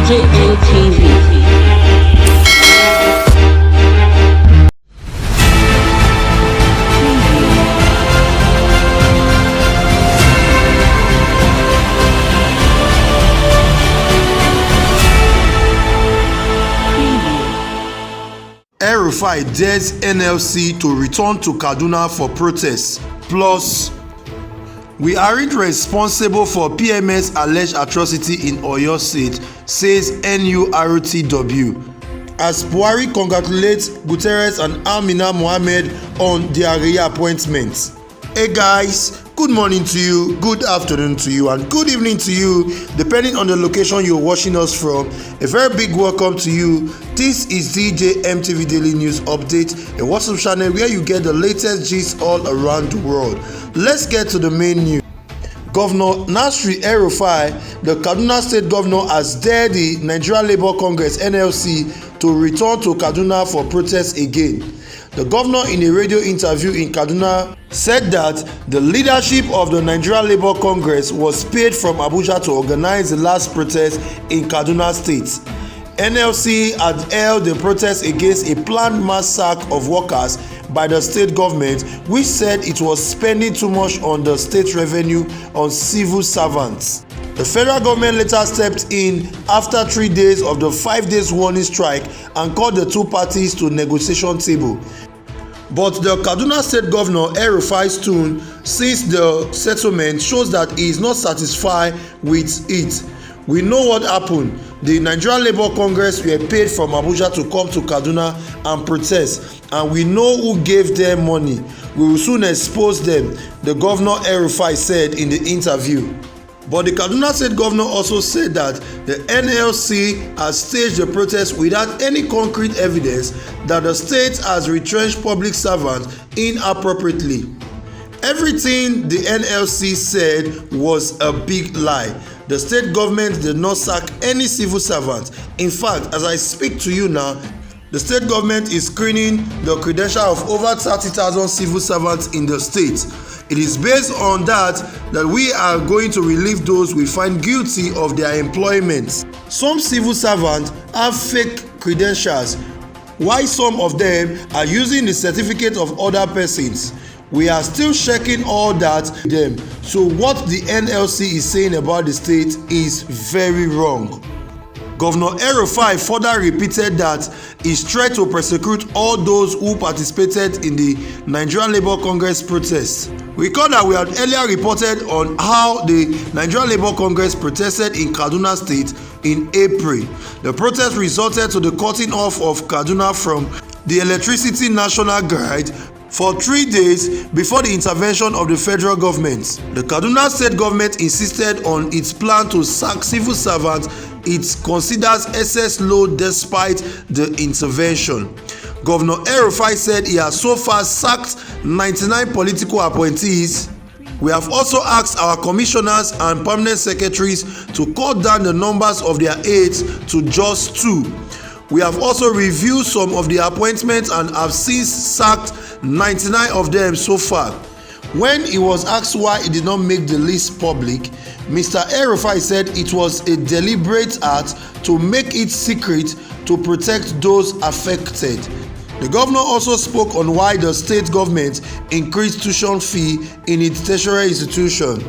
JNTV. El-Rufai Dares NLC to return to Kaduna for protests. Plus, we aren't responsible for PMS alleged atrocity in Oyo State, says NURTW. As Buhari congratulates Guterres and Amina Mohammed on their reappointments. Hey guys, good morning to you, good afternoon to you, and good evening to you, depending on the location you're watching us from. A very big welcome to you. This is DJ MTV Daily News Update, a WhatsApp channel where you get the latest gist all around the world. Let's get to the main news. Governor Nasir El-Rufai, the Kaduna State Governor, has dared the Nigerian Labour Congress NLC to return to Kaduna for protests again. The governor, in a radio interview in Kaduna, said that the leadership of the Nigerian Labour Congress was paid from Abuja to organize the last protest in Kaduna State. NLC had held the protest against a planned mass sack of workers by the state government, which said it was spending too much on the state revenue on civil servants. The federal government later stepped in after 3 days of the 5 days warning strike and called the two parties to negotiation table. But the Kaduna State Governor El-Rufai's tone since the settlement shows that he is not satisfied with it. We know what happened. The Nigerian Labour Congress were paid from Abuja to come to Kaduna and protest, and we know who gave them money. We will soon expose them, the Governor El-Rufai said in the interview. But the Kaduna State Governor also said that the NLC has staged the protest without any concrete evidence that the state has retrenched public servants inappropriately. Everything the NLC said was a big lie. The state government did not sack any civil servant. In fact, as I speak to you now, the state government is screening the credential of over 30,000 civil servants in the state. It is based on that we are going to relieve those we find guilty of their employment. Some civil servants have fake credentials, while some of them are using the certificate of other persons. We are still checking all that them. So what the NLC is saying about the state is very wrong. Governor El-Rufai further repeated that his threat to prosecute all those who participated in the Nigerian Labour Congress protests. Recall that we had earlier reported on how the Nigerian Labour Congress protested in Kaduna State in April. The protest resulted to the cutting off of Kaduna from the Electricity National Grid for 3 days before the intervention of the federal government. The Kaduna State government insisted on its plan to sack civil servants it considers excess load despite the intervention. Governor El-Rufai said he has so far sacked 99 political appointees. We have also asked our commissioners and permanent secretaries to cut down the numbers of their aides to just 2. We have also reviewed some of the appointments and have since sacked 99 of them so far. When he was asked why he did not make the list public, Mr. El-Rufai said it was a deliberate act to make it secret to protect those affected. The governor also spoke on why the state government increased tuition fee in its tertiary institution.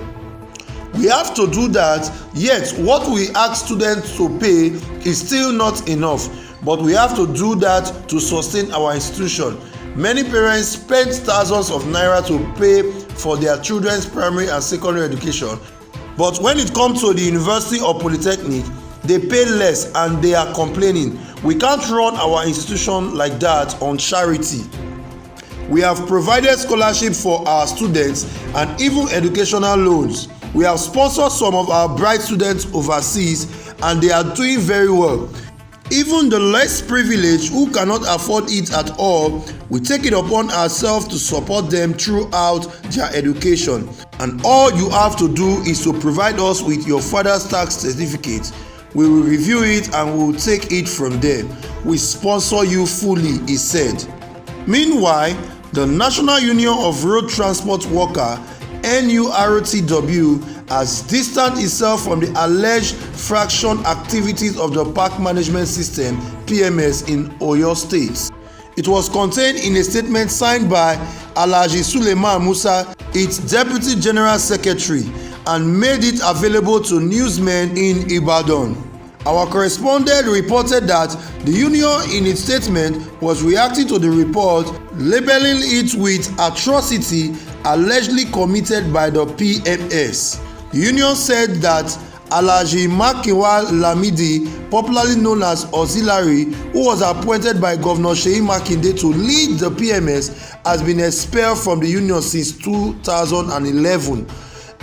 We have to do that, yet what we ask students to pay is still not enough, but we have to do that to sustain our institution. Many parents spend thousands of naira to pay for their children's primary and secondary education, but when it comes to the university or polytechnic, they pay less and they are complaining. We can't run our institution like that on charity. We have provided scholarship for our students and even educational loans. We have sponsored some of our bright students overseas and they are doing very well. Even the less privileged who cannot afford it at all, we take it upon ourselves to support them throughout their education. And all you have to do is to provide us with your father's tax certificate. We will review it and we will take it from there. We sponsor you fully, he said. Meanwhile, the National Union of Road Transport Workers NURTW has distanced itself from the alleged fraction activities of the Park Management System (PMS) in Oyo State. It was contained in a statement signed by Alhaji Suleiman Musa, its Deputy General Secretary, and made it available to newsmen in Ibadan. Our correspondent reported that the union in its statement was reacting to the report, labeling it with atrocity allegedly committed by the PMS. The union said that Alhaji Makinwa Lamidi, popularly known as Auxiliary, who was appointed by Governor Seyi Makinde to lead the PMS, has been expelled from the union since 2011.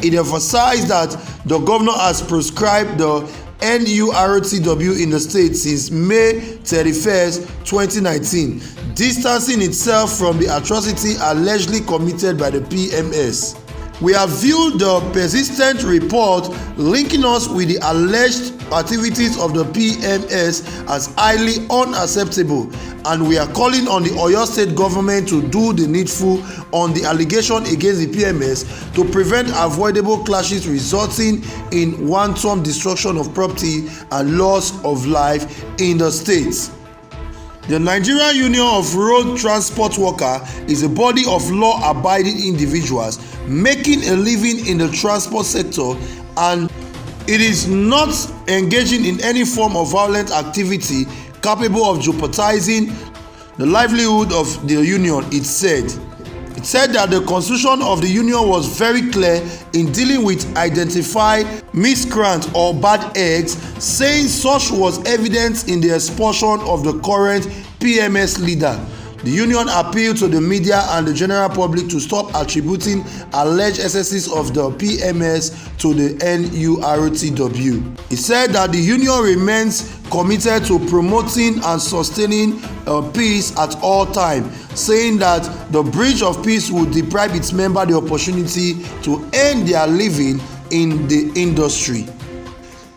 It emphasized that the governor has proscribed the NURTW in the state since May 31st, 2019, distancing itself from the atrocity allegedly committed by the PMS. We have viewed the persistent report linking us with the alleged activities of the PMS as highly unacceptable, and we are calling on the Oyo State government to do the needful on the allegation against the PMS to prevent avoidable clashes resulting in wanton destruction of property and loss of life in the state. The Nigerian Union of Road Transport Workers is a body of law-abiding individuals making a living in the transport sector, and it is not engaging in any form of violent activity capable of jeopardizing the livelihood of the union, it said. It said that the constitution of the union was very clear in dealing with identified miscreants or bad eggs, saying such was evident in the expulsion of the current PMS leader. The union appealed to the media and the general public to stop attributing alleged excesses of the PMS to the NURTW. It said that the union remains committed to promoting and sustaining peace at all times, saying that the breach of peace would deprive its members the opportunity to earn their living in the industry.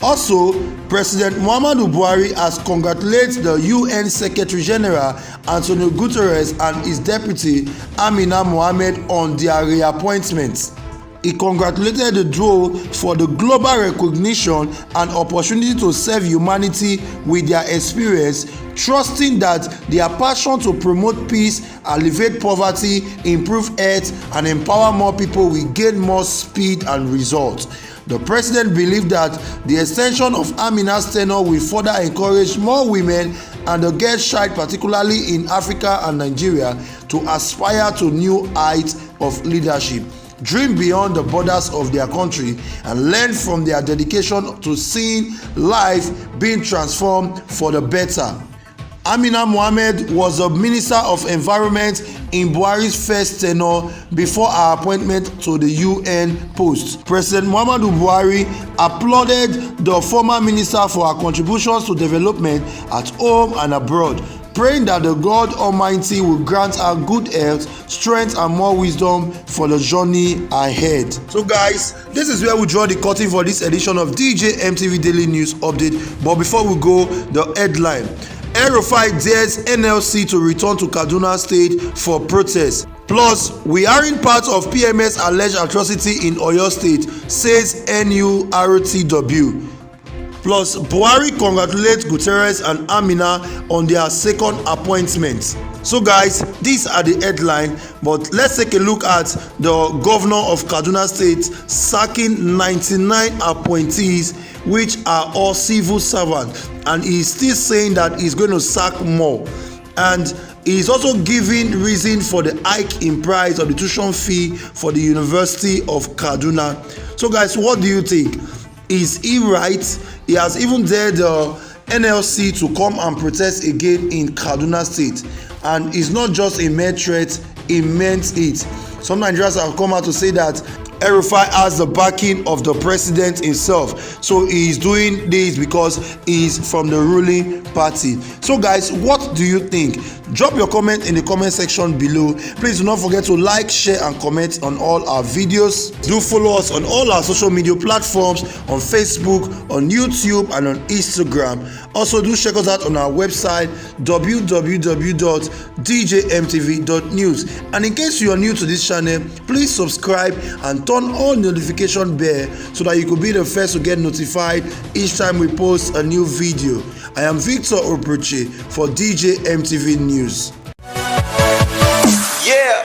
Also, President Muhammadu Buhari has congratulated the UN Secretary General Antonio Guterres and his deputy Amina Mohammed on their reappointments. He congratulated the duo for the global recognition and opportunity to serve humanity with their experience, trusting that their passion to promote peace, alleviate poverty, improve health, and empower more people will gain more speed and results. The president believed that the extension of Amina's tenure will further encourage more women and the girl child, particularly in Africa and Nigeria, to aspire to new heights of leadership, dream beyond the borders of their country, and learn from their dedication to seeing life being transformed for the better. Amina Mohammed was the Minister of Environment in Buhari's first tenure before her appointment to the UN post. President Muhammadu Buhari applauded the former minister for her contributions to development at home and abroad, praying that the God Almighty will grant her good health, strength, and more wisdom for the journey ahead. So guys, this is where we draw the curtain for this edition of DJ MTV Daily News Update. But before we go, the headline: El-Rufai Dares NLC to return to Kaduna State for protest. Plus, we aren't part of PMS alleged atrocity in Oyo State, says NURTW. Plus, Buhari congratulates Guterres and Amina on their second appointments. So guys, these are the headline, but let's take a look at the governor of Kaduna State sacking 99 appointees, which are all civil servants, and he's still saying that he's going to sack more. And he's also giving reason for the hike in price of the tuition fee for the University of Kaduna. So guys, what do you think? Is he right? He has even dared the NLC to come and protest again in Kaduna State, and it's not just a mere threat, he meant it. Some Nigerians have come out to say that El-Rufai has the backing of the president himself, so he is doing this because he is from the ruling party. So guys, what do you think? Drop your comment in the comment section below. Please do not forget to like, share, and comment on all our videos. Do follow us on all our social media platforms, on Facebook, on YouTube, and on Instagram. Also, do check us out on our website www.djmtv.news. And in case you are new to this channel, please subscribe and and turn on notification bell so that you could be the first to get notified each time we post a new video. I am Victor Oproche for DJ MTV News. Yeah.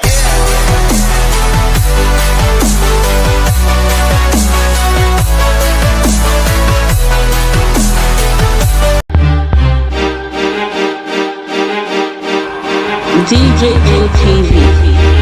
DJ MTV.